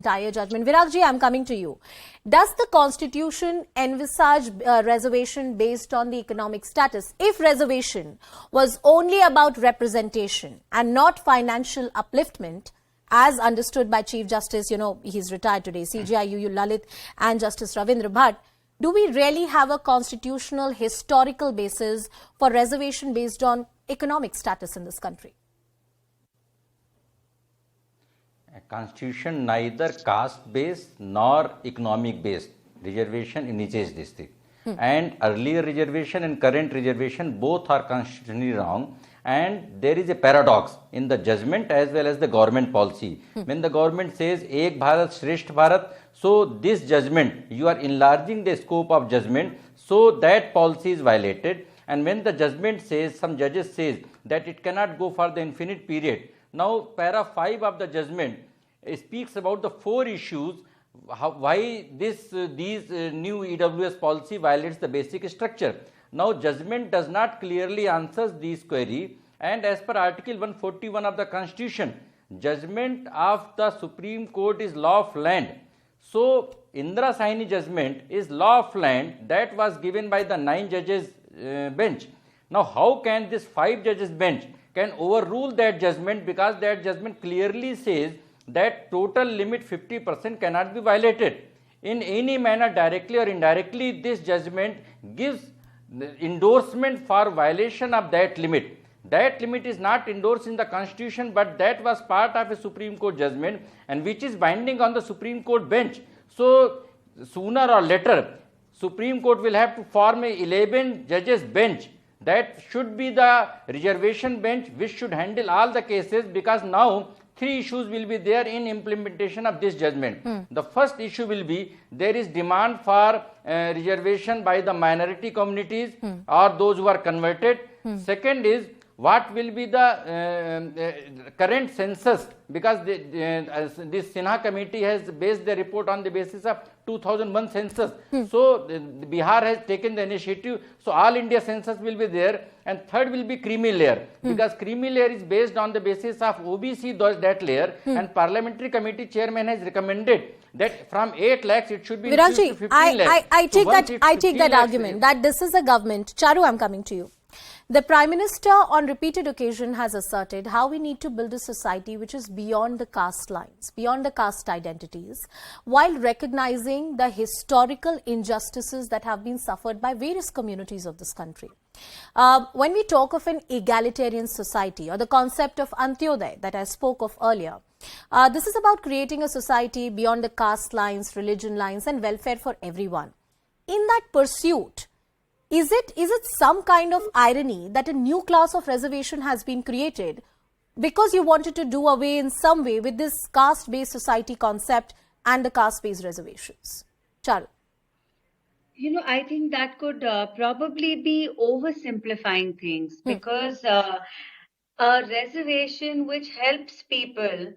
entire judgment. Viragji, I'm coming to you. Does the constitution envisage reservation based on the economic status? If reservation was only about representation and not financial upliftment, as understood by Chief Justice, he's retired today, CJI UU Lalit and Justice Ravindra Bhatt, do we really have a constitutional historical basis for reservation based on economic status in this country? Constitution neither caste based nor economic based reservation initiates this thing. And earlier reservation and current reservation both are constitutionally wrong, and there is a paradox in the judgment as well as the government policy. When the government says Ek Bharat Shresth Bharat, so this judgment, you are enlarging the scope of judgment, so that policy is violated. And when the judgment says, some judges says that it cannot go for the infinite period. Now para 5 of the judgment speaks about the 4 issues why these new EWS policy violates the basic structure. Now judgment does not clearly answer these query, and as per Article 141 of the Constitution, judgment of the Supreme Court is law of land. So Indra Saini judgment is law of land that was given by the 9 judges bench. Now how can this 5 judges bench can overrule that judgment, because that judgment clearly says that total limit 50% cannot be violated. In any manner, directly or indirectly, this judgment gives endorsement for violation of that limit. That limit is not endorsed in the Constitution, but that was part of a Supreme Court judgment and which is binding on the Supreme Court bench. So sooner or later, Supreme Court will have to form a 11 judges bench. That should be the reservation bench which should handle all the cases, because now 3 issues will be there in implementation of this judgment. The first issue will be there is demand for reservation by the minority communities or those who are converted. Second is what will be the current census, because this Sinha committee has based the report on the basis of 2001 census. So Bihar has taken the initiative, so all India census will be there. And third will be creamy layer, because creamy layer is based on the basis of OBC that layer, and parliamentary committee chairman has recommended that from 8 lakhs it should be increased to 15 lakhs. I take that argument that this is a government. Charu, I'm coming to you. The Prime Minister on repeated occasion has asserted how we need to build a society which is beyond the caste lines, beyond the caste identities, while recognizing the historical injustices that have been suffered by various communities of this country. When we talk of an egalitarian society or the concept of Antyodaya that I spoke of earlier, this is about creating a society beyond the caste lines, religion lines and welfare for everyone. In that pursuit, is it some kind of irony that a new class of reservation has been created because you wanted to do away in some way with this caste-based society concept and the caste-based reservations? Charu. I think that could probably be oversimplifying things, because a reservation which helps people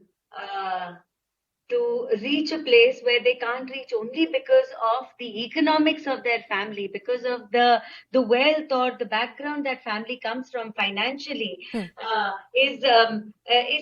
to reach a place where they can't reach only because of the economics of their family, because of the wealth or the background that family comes from financially, is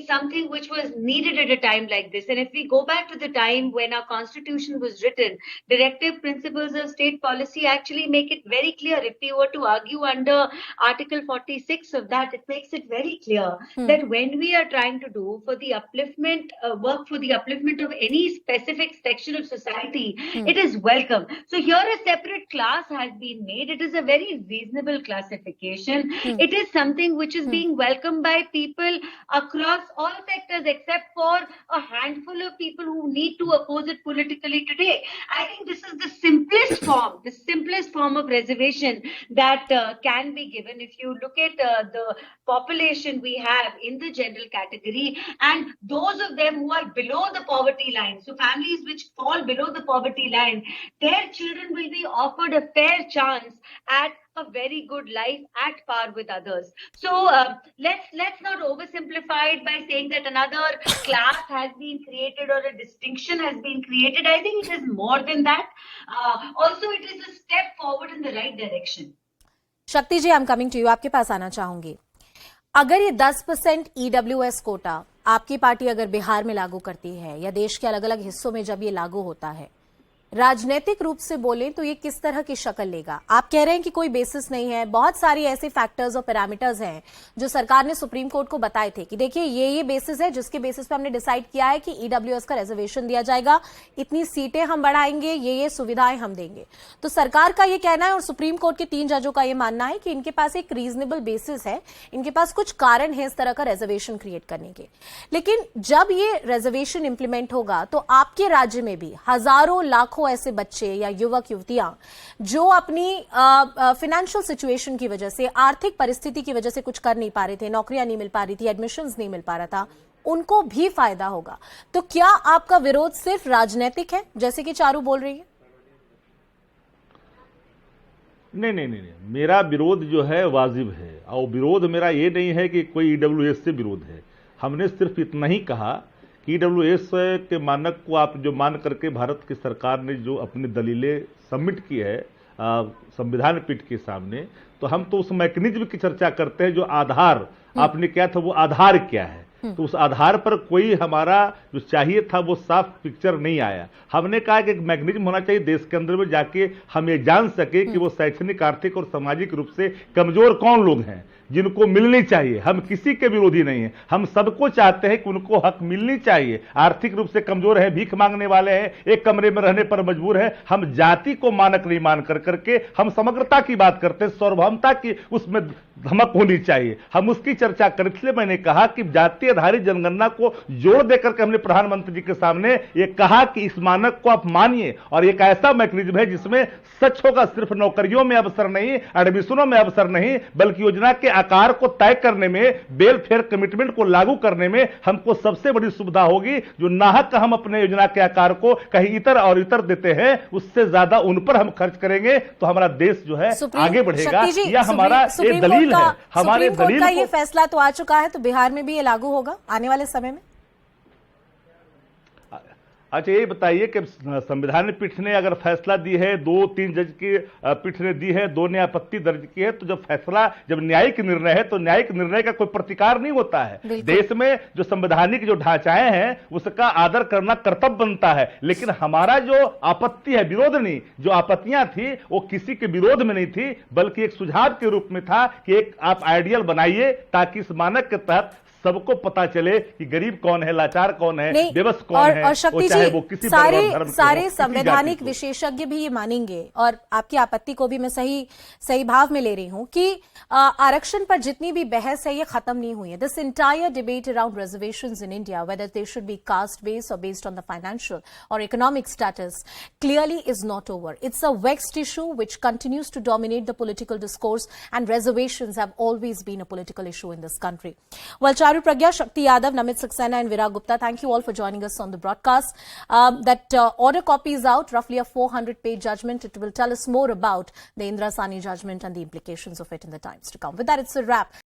something which was needed at a time like this. And if we go back to the time when our constitution was written, directive principles of state policy actually make it very clear. If we were to argue under Article 46 of that, it makes it very clear that when we are trying to do for the upliftment, work for the upliftment of any specific section of society, it is welcome. So here a separate class has been made. It is a very reasonable classification. It is something which is being welcomed by people across all sectors, except for a handful of people who need to oppose it politically today. I think this is the simplest form of reservation that can be given. If you look at the population we have in the general category, and those of them who are below the poverty line, so families which fall below the poverty line, their children will be offered a fair chance at a very good life at par with others. So let's not oversimplify it by saying that another class has been created or a distinction has been created. I think it is more than that. Also, it is a step forward in the right direction. Shakti ji, I'm coming to you. आपके पास आना चाहूंगी. अगर ये 10% EWS Kota आपकी party अगर बिहार में लागू करती है या देश के अलग अलग हिस्सों में जब ये लागू होता है, राजनीतिक रूप से बोलें तो ये किस तरह की शक्ल लेगा? आप कह रहे हैं कि कोई बेसिस नहीं है, बहुत सारी ऐसे फैक्टर्स और पैरामीटर्स हैं जो सरकार ने सुप्रीम कोर्ट को बताए थे कि देखिए ये बेसिस है जिसके बेसिस पे हमने डिसाइड किया है कि ईडब्ल्यूएस का रिजर्वेशन दिया जाएगा, इतनी सीटें हम बढ़ाएंगे, ये सुविधाएं हम देंगे। तो सरकार का ये कहना है और सुप्रीम कोर्ट के 3 जजों का ये मानना है कि इनके पास एक रीजनेबल बेसिस है, इनके पास कुछ कारण है इस तरह का रिजर्वेशन क्रिएट करने के। लेकिन जब ये रिजर्वेशन इंप्लीमेंट होगा तो आपके राज्य में भी हजारों लाखों ऐसे बच्चे या युवक युवतियां जो अपनी फाइनेंशियल सिचुएशन की वजह से, आर्थिक परिस्थिति की वजह से कुछ कर नहीं पा रहे थे, नौकरियां नहीं मिल पा रही थी, एडमिशंस नहीं मिल पा रहा था, उनको भी फायदा होगा। तो क्या आपका विरोध सिर्फ राजनीतिक है जैसे कि चारू बोल रही है? नहीं, मेरा विरोध जो है वाजिब है, और विरोध मेरा ये नहीं है कि कोई ईडब्ल्यूएस से विरोध है। हमने सिर्फ इतना ही कहा कि ईडब्ल्यूएस के मानक को आप जो मान करके भारत की सरकार ने जो अपनी दलीलें सबमिट की है संविधान पीठ के सामने, तो हम तो उस मैकेनिज्म की चर्चा करते हैं जो आधार आपने क्या था, वो आधार क्या है। तो उस आधार पर कोई हमारा जो चाहिए था वो साफ पिक्चर नहीं आया। हमने कहा कि एक मैकेनिज्म होना चाहिए देश के अंदर में जाके हम ये जान सके कि वो शैक्षणिक, आर्थिक और सामाजिक रूप से कमजोर कौन लोग हैं जिनको मिलनी चाहिए। हम किसी के विरोधी नहीं हैं, हम सबको चाहते हैं कि उनको हक मिलनी चाहिए। आर्थिक रूप से कमजोर है, भीख मांगने वाले हैं, एक कमरे में रहने पर मजबूर है, हम जाति को मानक नहीं मान करके हम समग्रता की बात करते हैं, सार्वभौमता की उसमें धमक होनी चाहिए। हम उसकी चर्चा कर, इसलिए मैंने कहा कि जाति आधारित जनगणना को जोड़ देकर के हमने प्रधानमंत्री जी के सामने ये कहा कि इस मानक को आप मानिए, और एक ऐसा मैकेनिज्म है जिसमें सच होगा, सिर्फ नौकरियों में अवसर नहीं, एडमिशनों में अवसर नहीं, बल्कि योजना के आकार को तय करने में, वेलफेयर कमिटमेंट को लागू करने में हमको सबसे बड़ी सुविधा होगी। जो नाहक हम अपने योजना के आकार को कहीं इतर और इतर देते हैं, उससे ज्यादा उन पर हम खर्च करेंगे तो हमारा देश जो है आगे बढ़ेगा। यह हमारा एक दलील है। हमारे दलील का ये फैसला तो आ चुका है, तो बिहार में भी ये लागू होगा आने वाले समय में? अच्छा, ये बताइए कि संविधान पीठ ने अगर फैसला दी है, 2-3 जज की पीठ ने दी है, 2 ने आपत्ति दर्ज की है, तो जब न्यायिक निर्णय है तो न्यायिक निर्णय का कोई प्रतिकार नहीं होता है। देश में जो संवैधानिक जो ढांचाएं हैं उसका आदर करना कर्तव्य बनता है। लेकिन हमारा जो आपत्ति है, विरोध नहीं, जो आपत्तियां थी वो किसी के विरोध में नहीं थी, बल्कि एक सुझाव के रूप में था कि एक आप आइडियल बनाइए ताकि इस मानक के तहत सबको पता चले कि गरीब कौन है, लाचार कौन है, बेबस कौन है, और शक्ति जी, वो किसी सारे संवैधानिक विशेषज्ञ भी ये मानेंगे, और आपकी आपत्ति को भी मैं सही भाव में ले रही हूं कि आरक्षण पर जितनी भी बहस है ये खत्म नहीं हुई है। This entire debate around reservations in India, whether they should be caste based और बेस्ड ऑन द फाइनेंशियल और economic status, clearly is not over. It's a vexed issue which continues to dominate the political discourse, and reservations have always been a political issue in this country. Well, Charu Pragya, Shakti Yadav, Namit Saxena and Virag Gupta, thank you all for joining us on the broadcast. That order copy is out, roughly a 400-page judgment. It will tell us more about the Indra Sani judgment and the implications of it in the times to come. With that, it's a wrap.